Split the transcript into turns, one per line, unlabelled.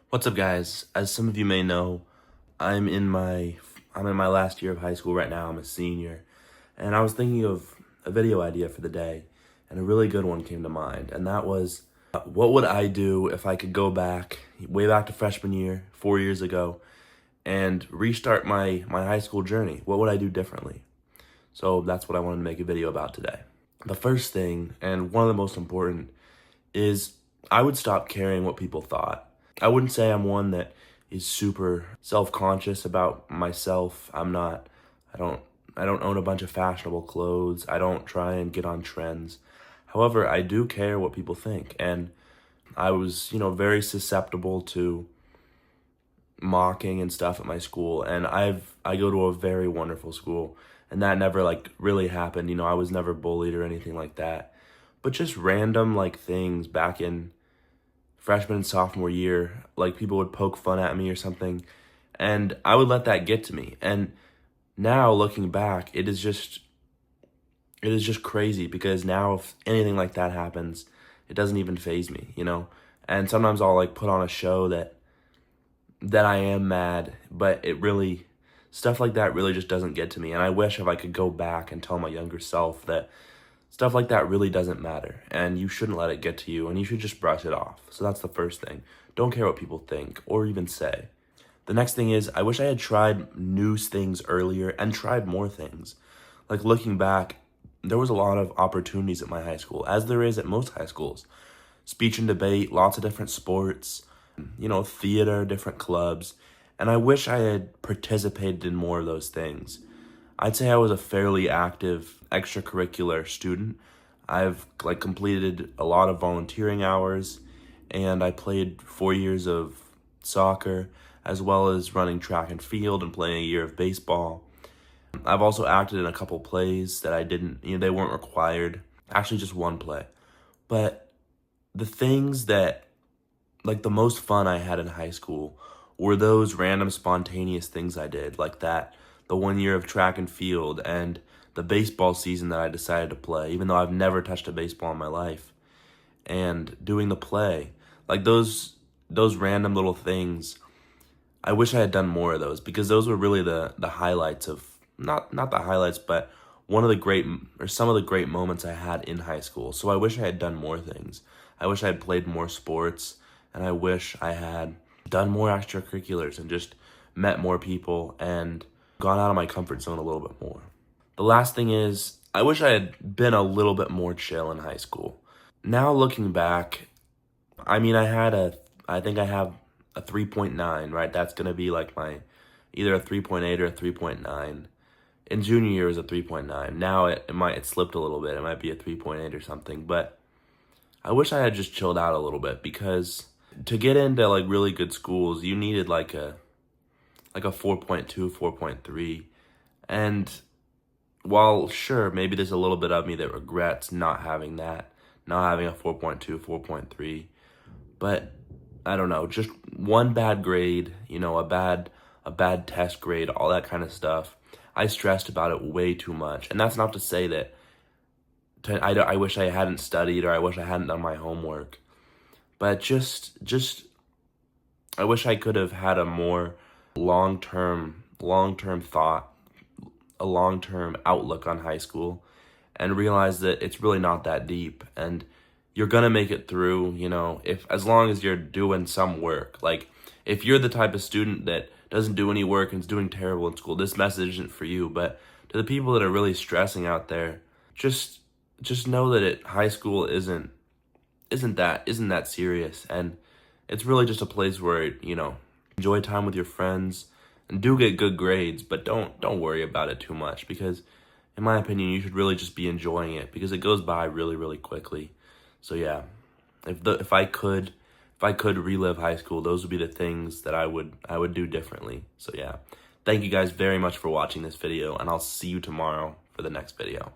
What's up, guys? As some of you may know, I'm in my last year of high school right now. I'm a senior, and I was thinking of a video idea for the day, and a really good one came to mind, and that was, what would I do if I could go back, way back to freshman year, 4 years ago, and restart my high school journey? What would I do differently? So that's what I wanted to make a video about today. The first thing, and one of the most important, is I would stop caring what people thought. I wouldn't say I'm one that is super self-conscious about myself. I don't own a bunch of fashionable clothes. I don't try and get on trends. However, I do care what people think. And I was, very susceptible to mocking and stuff at my school. And I go to a very wonderful school, and that never really happened. I was never bullied or anything like that. But just random things back in freshman and sophomore year, people would poke fun at me or something, and I would let that get to me. And now looking back, it is just crazy, because now if anything like that happens, it doesn't even faze me, And sometimes I'll put on a show that I am mad, but stuff like that really just doesn't get to me. And I wish if I could go back and tell my younger self that stuff like that really doesn't matter, and you shouldn't let it get to you, and you should just brush it off. So that's the first thing. Don't care what people think or even say. The next thing is, I wish I had tried new things earlier and tried more things. Looking back, there was a lot of opportunities at my high school, as there is at most high schools. Speech and debate, lots of different sports, theater, different clubs, and I wish I had participated in more of those things. I'd say I was a fairly active extracurricular student. I've completed a lot of volunteering hours, and I played 4 years of soccer, as well as running track and field and playing a year of baseball. I've also acted in a couple plays that I didn't, they weren't required. Actually, just one play. But the things that, the most fun I had in high school were those random spontaneous things I did, the 1 year of track and field, and the baseball season that I decided to play, even though I've never touched a baseball in my life, and doing the play. Those random little things, I wish I had done more of those, because those were really the highlights of, not the highlights, but some of the great moments I had in high school. So I wish I had done more things. I wish I had played more sports, and I wish I had done more extracurriculars and just met more people and gone out of my comfort zone a little bit more. The last thing is, I wish I had been a little bit more chill in high school. Now looking back, I think I have a 3.9, right? That's going to be my either a 3.8 or a 3.9. In junior year it was a 3.9. Now it slipped a little bit. It might be a 3.8 or something, but I wish I had just chilled out a little bit, because to get into really good schools, you needed a 4.2, 4.3. And while sure, maybe there's a little bit of me that regrets not having a 4.2, 4.3, but I don't know, just one bad grade, a bad test grade, all that kind of stuff. I stressed about it way too much. And that's not to say that I wish I hadn't studied, or I wish I hadn't done my homework, but just I wish I could have had a more long-term thought, a long-term outlook on high school, and realize that it's really not that deep, and you're gonna make it through, as long as you're doing some work. If you're the type of student that doesn't do any work and is doing terrible in school, this message isn't for you. But to the people that are really stressing out there, just know that high school isn't that serious, and it's really just a place where, enjoy time with your friends, and do get good grades, but don't worry about it too much, because in my opinion, you should really just be enjoying it, because it goes by really, really quickly. So yeah, if I could relive high school, those would be the things that I would do differently. So yeah, thank you guys very much for watching this video, and I'll see you tomorrow for the next video.